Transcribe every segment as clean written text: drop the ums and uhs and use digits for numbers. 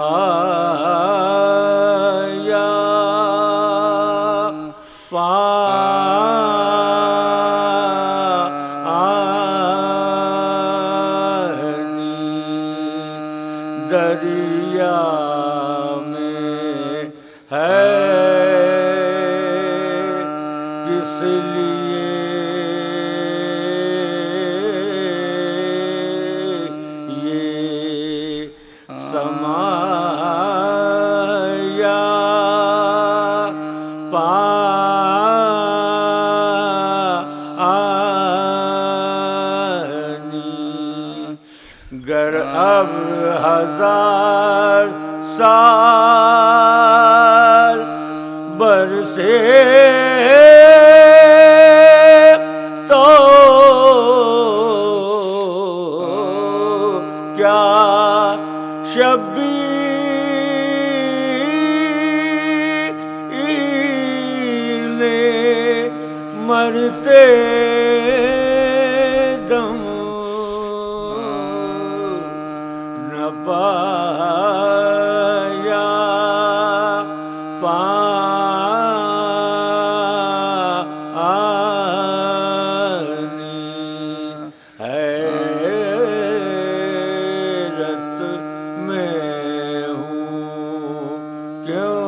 آیا پانی دریا میں ہے کس لیے یہ سمایا پانی گر اب 1000 سال برسے تو کیا شبیر نے مرتے دم نہ پایا پانی حیرت میں ہوں کیوں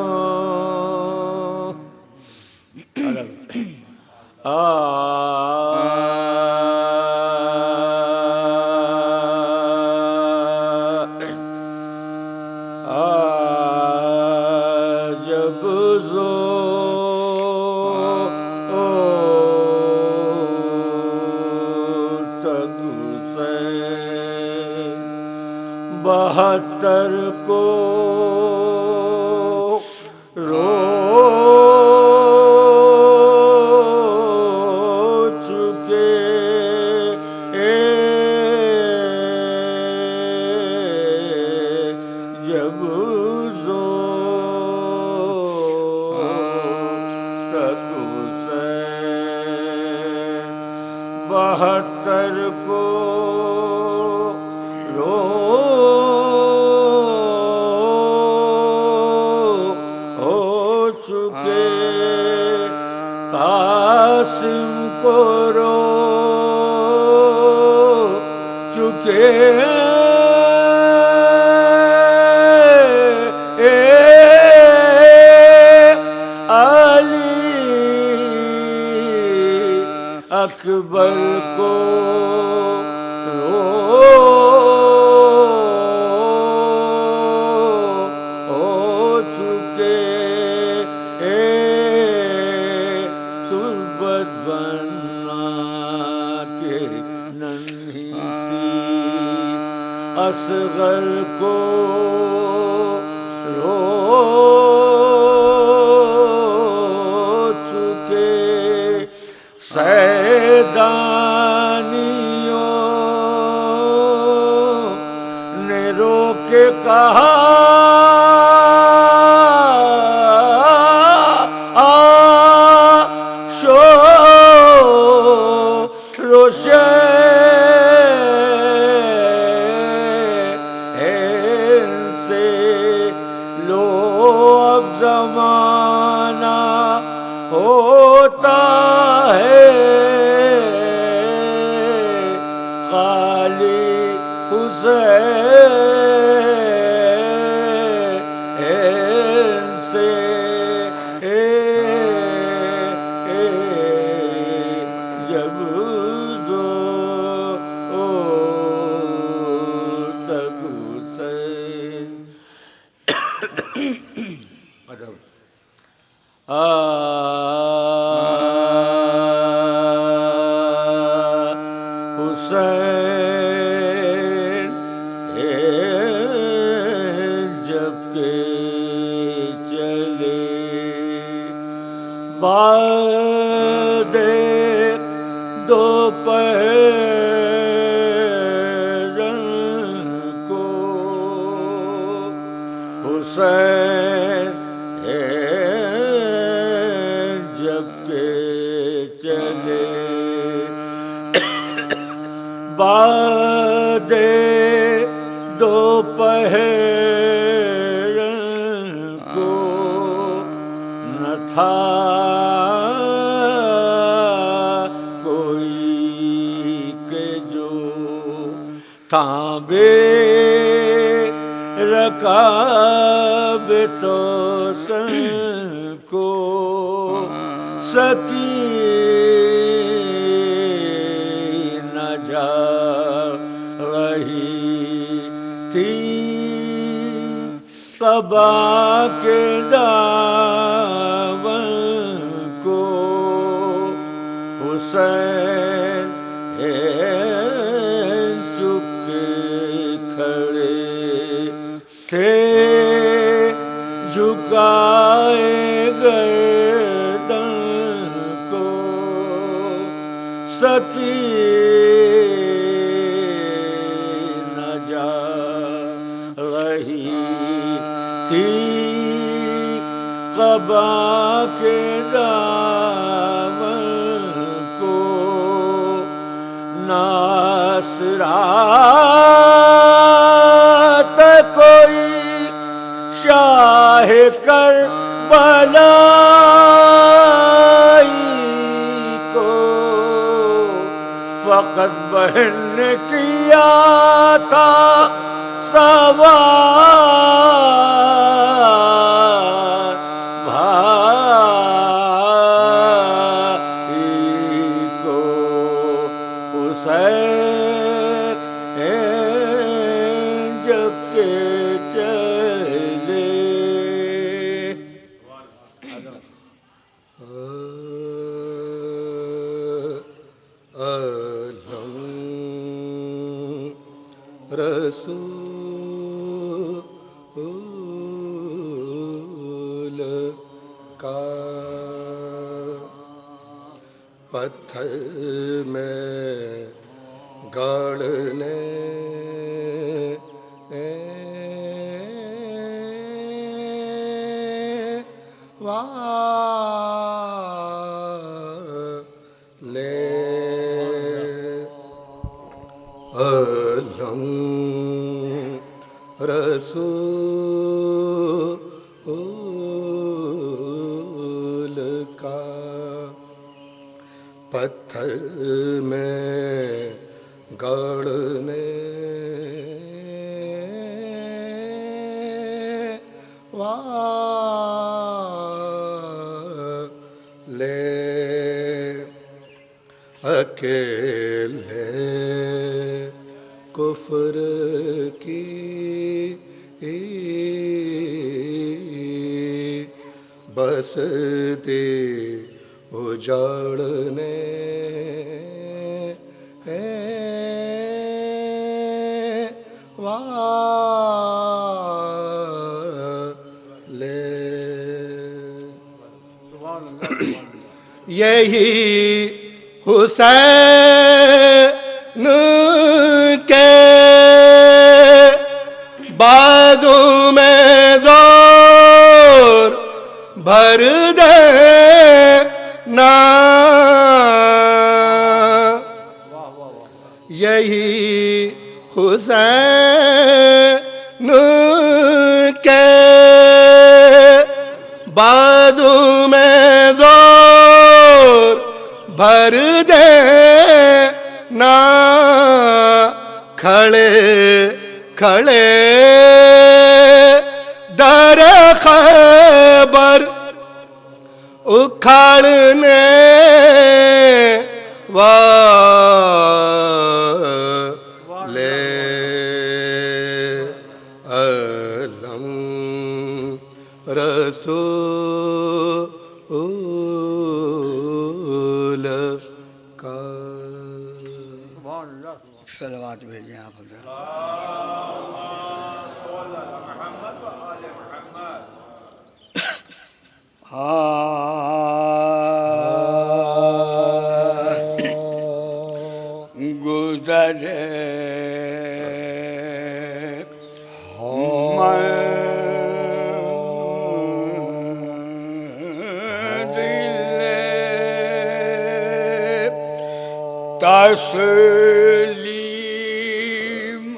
جب تک سے 72 کو رو چکے جب تک سے 72 کو رو ہو چکے قاسم کو رو چکے اکبر کو رو ہو چکے تربت بنا کے ننھی سی اصغر کو رو چکے سیدانیوں نے رو کے کہا سے لو اب زمانہ ہوتا ہے خالی حسین سے جب تک حسین جب کہ چلے بعد دوپہر کو حسین جب کہ چلے بعد دوپہر تھا کوئی کہ جو تھامے رکاب تو سن کو سکی نہ جا رہی تھی قبا کے دامن کو حسین چپکے کھڑے تھے جھکائے گردن کو سکی نہ جا رہی تھی قبا کے دامن کو ناصرات کوئی شاہ کربلائی کو فقط بہن نے کیا تھا سوار بھائی کو حسین جب کہ چلے رسول کا پتھر میں گاڑنے رسول کا پتھر میں گاڑنے والے اکیلے کفر کی بستی اجاڑنے والے یہی حسین کے بازو میں زور بھر دینا یہی حسین کے بازو میں زور بھر دینا کھڑے کھڑے در خیبر اکھاڑنے والے علم رسول کا صلوات بھیجیں آپ حضرات گزرے تسلیم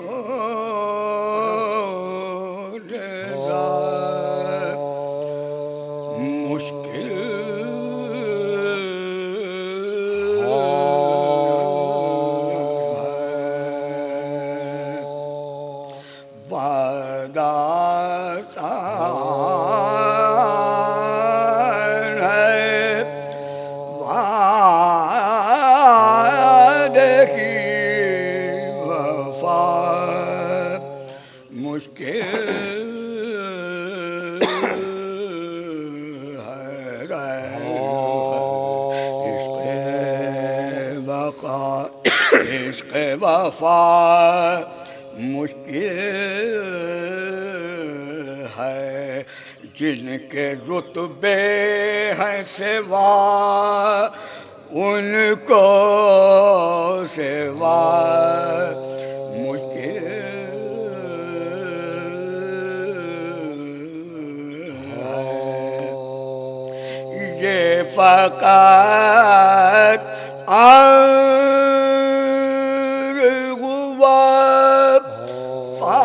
رضا مشکل آسان ہے وعدے کی وفا مشکل عشق وفا مشکل ہے جن کے رتبے ہیں سوا ان کو سوا مشکل ہے یہ فقط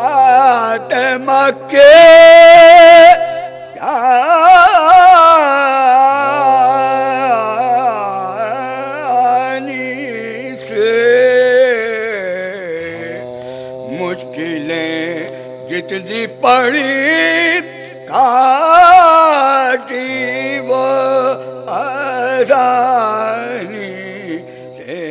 فاطمہ کے آنی سے مشکلیں جتنی پڑی کاٹی وہ آسانی سے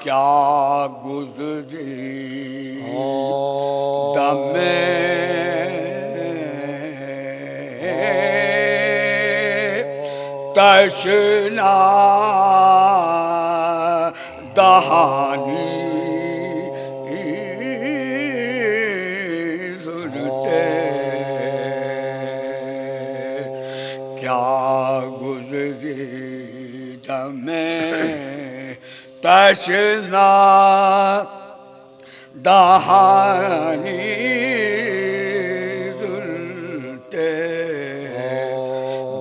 کیا گزری دم تشنا دہانی سنتے کیا گزری دم تشنا دہانی سنتے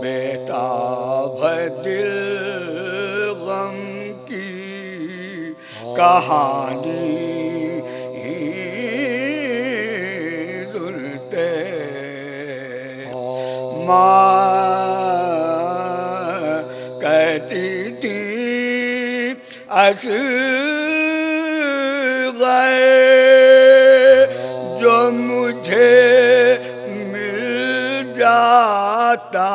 بیتاب دل غم کی کہانی سنتے ماں کہتی تھی اصغر جو مجھے مل جاتا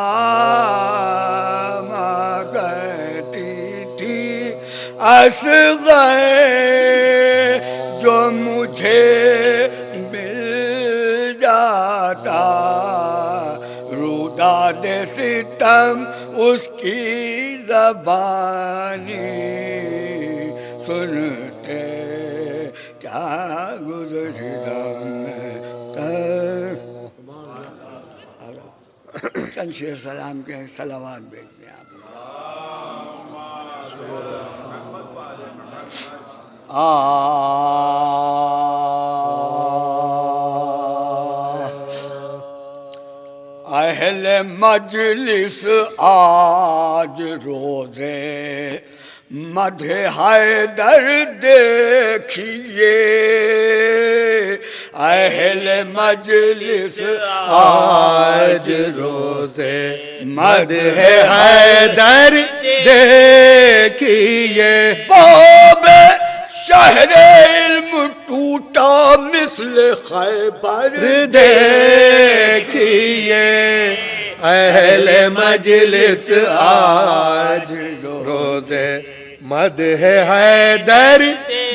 ماں کہتی تھی اصغر جو مجھے مل جاتا روداد ستم اس کی زبانی سنتے کیا گزری دم چند شیر سلام کے صلوات بھیج دیں آپ اہل مجلس آج روزے مدح حیدر دیکھیے اہل مجلس آج روزے مدح حیدر دیکھیے باب شہر علم ٹوٹا مثل خیبر دیکھیے اہل مجلس آج روزے مدح حیدر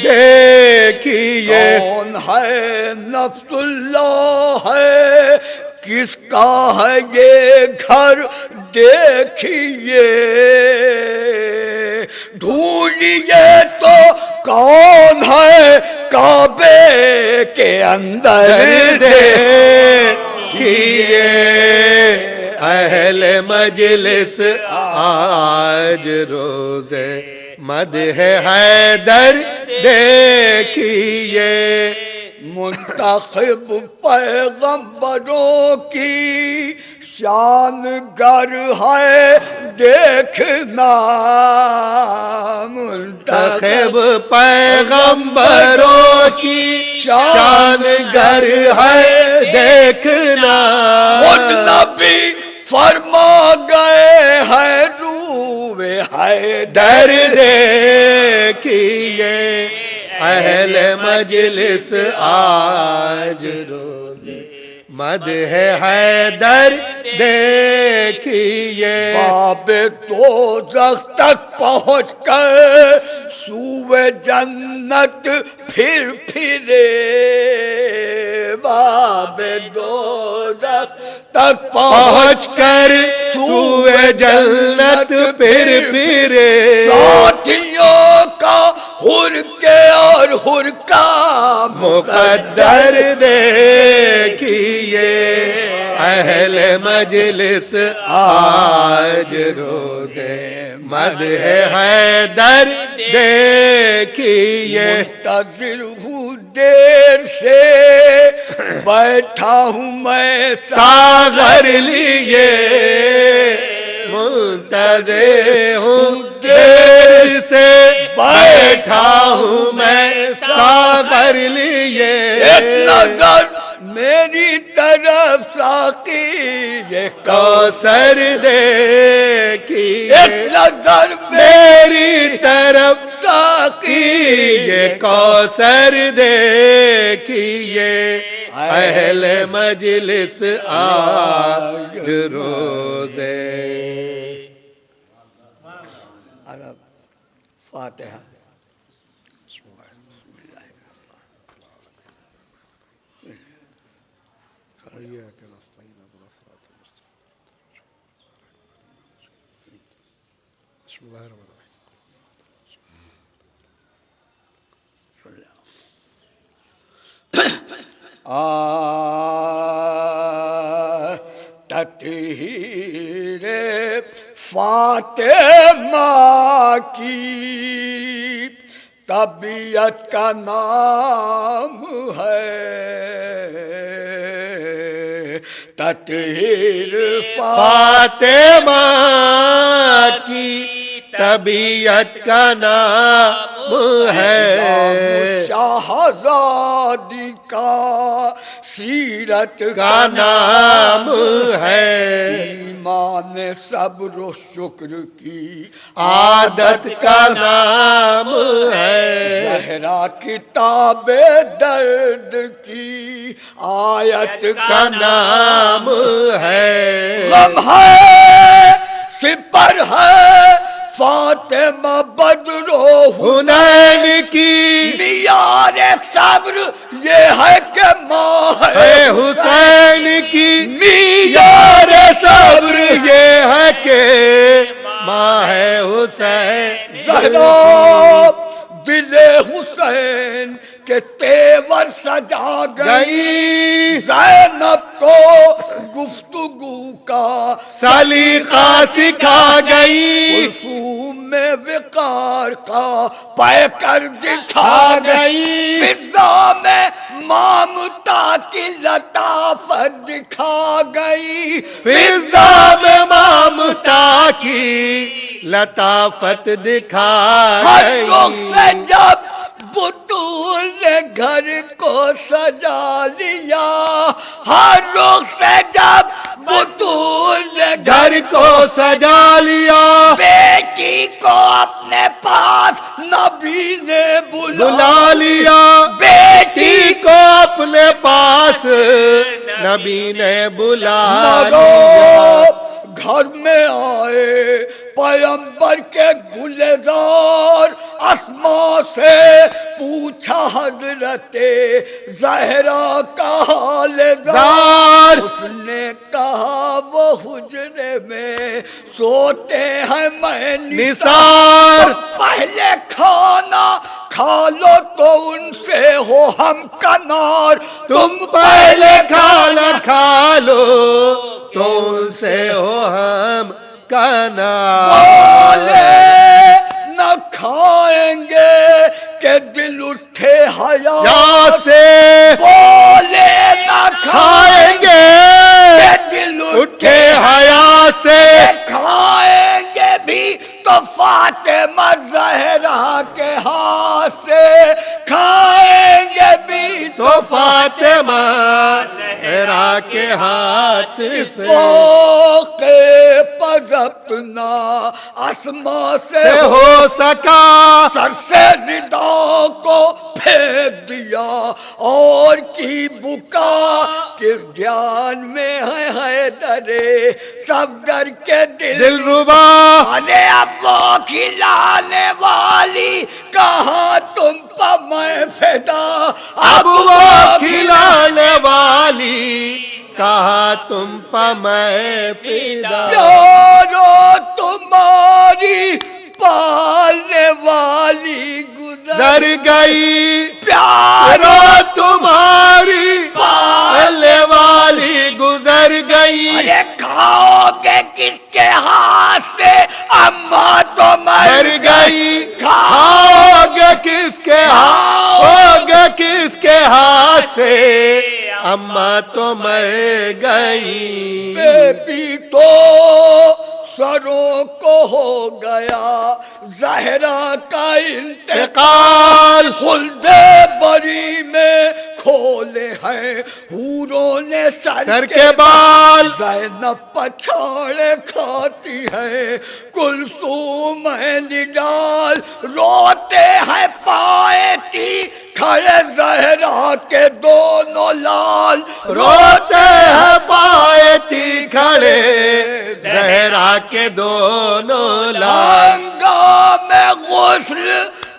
دیکھیے کون ہے نفس اللہ ہے کس کا ہے یہ گھر دیکھیے ڈھونڈیے تو کون ہے کعبے کے اندر دیکھیے اہل مجلس آج روزے مدح حیدر دیکھیے منتخب پیغمبروں کی شان گر ہے دیکھنا منتخب پیغمبروں کی شان گر ہے دیکھنا خود نبی فرما گئے ہے روئے ہے در دیکھیے اہل مجلس آج روزے مدح حیدر دیکھیے باب دوزخ تک پہنچ کر سوئے جنت پھر پھرے باب دوزخ تک پہنچ کر سوئے جنت پھر پھرے ساتھیوں کا حر کے اور حر کا مقدر دیکھیے اہل مجلس آج روزے مدح حیدر دیکھیے منتظر ہوں دیر سے بیٹھا ہوں میں ساغر لیے منتظر ہوں دیر سے بیٹھا ہوں میں ساغر لیے ایک نظر میری طرف ساقی یہ کوثر دیکھیے ایک نظر میری طرف ساقی یہ کوثر دیکھیے اہل مجلس آج روزے فاتحہ تطہیر فاطمہ کی طبیعت کا نام ہے تطہیر فاطمہ کی طبیعت کا نام ہے شہزادی کا سیرت کا نام ہے ایمان صبر و شکر کی عادت کا نام ہے زہرا کتاب درد کی آیت کا نام ہے غم ہے سپر ہے فاطمہ بدر و حنین کی معیار صبر یہ ہے کہ ماں ہے حسین کی معیار صبر یہ ہے کہ ماں ہے حسین زہرا دل حسین کے تیور سجا گئی زینب کو گفتگو کا سلیقہ سکھا گئی کلثوم میں وقار کا پیکر دکھا گئی فضا میں مامتا کی لطافت دکھا گئی فضا میں مامتا کی لطافت دکھا ہر رخ گئی سے جب بطول نے گھر کو سجا لیا ہر رخ سے جب بطول نے گھر کو سجا لیا بیٹی کو اپنے پاس نبی نے بلا لیا بیٹی کو اپنے پاس نبی نے بلا لیا گھر میں آئے پیغمبر کے گلزار اسما سے پوچھا حضرت زہرا کا حال زار اس نے کہا وہ حجرے میں سوتے ہیں میں نثار پہلے کھانا کھا لو تو ان سے ہو ہم کنار تم پہلے کھانا کھا لو تو ان سے ہو ہم کنار بولے نہ کھائیں گے کہ دل اٹھے حیا یا سے بولے نہ کھائیں گے کہ دل اٹھے ہاتھ سے کے پذپنا آسماں سے ہو سکا سر سے ردا کو پھینک دیا اور کی بکا کس گیان میں ہے حیدر صفدر کے دل ربا ارے اب وہ کھلانے والی کہاں تم پا میں فدا اب وہ کھلانے والی کہا تم پا میں فدا پیارو تمہاری پالنے والی گزر گئی پیارو تمہاری پالنے والی گزر گئی ارے کھاؤ گے کس کے ہاتھ سے اماں تو مر گئی کھاؤ گے کس کے ہاتھ گے کس کے ہاتھ سے اماں تو مر گئی بیٹی تو سروں کو ہو گیا زہرا کا انتقال خلد بری میں کھولے ہیں حوروں نے سر کے بال زینب پچھاڑے کھاتی ہے کلثوم نڈال روتے ہیں پائے تھی کھڑے زہرا کے دونوں لال روتے ہیں پائے تھی کھڑے زہرا کے دونوں لال ہنگام غسل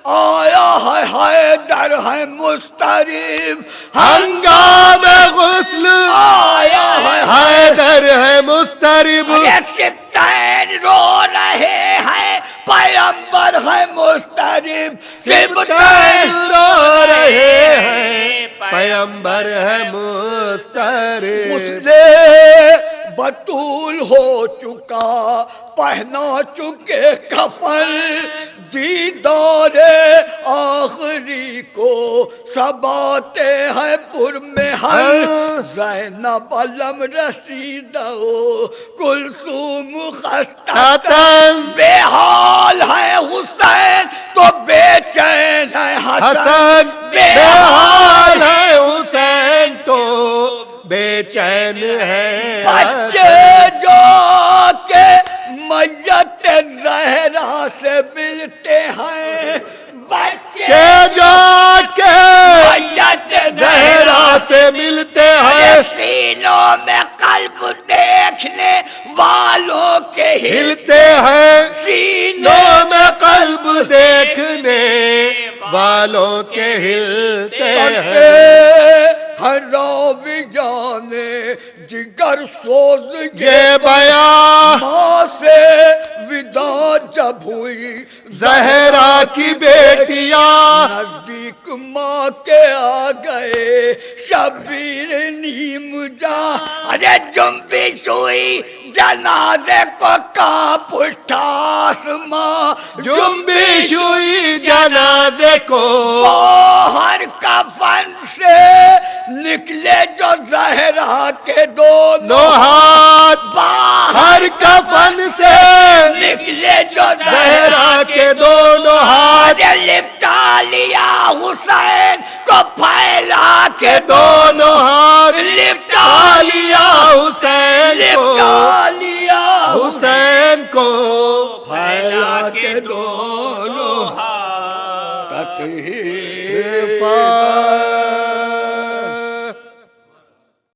آیا ہے حیدر ہے مسترب ہنگام غسل آیا ہے حیدر ہے مسترب سبتین رو رہے ہیں پیغمبر ہے مسترب سبتین رو رہے ہیں پیغمبر ہے مسترب مسلے بطول ہو چکا پہنا چکے کفن دیدار آخری کو سباتے ہیں پر میں ہر زینب علم رسیدہ کلثوم خستہ بے حال ہے حسین تو بے چین ہے حسن بے حال ہے حسین تو بے چین ہے بچے جو کے میت زہرا سے ملتے ہیں بچے جو کے میت زہرا سے ملتے ہیں سینوں میں قلب دیکھنے والوں کے ہلتے ہیں سینوں میں قلب دیکھنے والوں کے ہلتے ہیں ہر راوی جانے جگر سوز یہ بیان ماں سے ودا جب ہوئی زہرا کی بیٹیاں نزدیک ماں کے آ گئے شبیر نیم جا ارے جنبش ہوئی جنازے کو کانپ اٹھا آسماں جنبش ہوئی جنازے کو ہر کفن سے نکلے جو زہرا کے دونوں ہاتھ باہر کفن سے نکلے جو زہرا کے دونوں ہاتھ لپٹا لیا حسین کو پھیلا کے دونوں ہاتھ لپٹا لیا حسین کو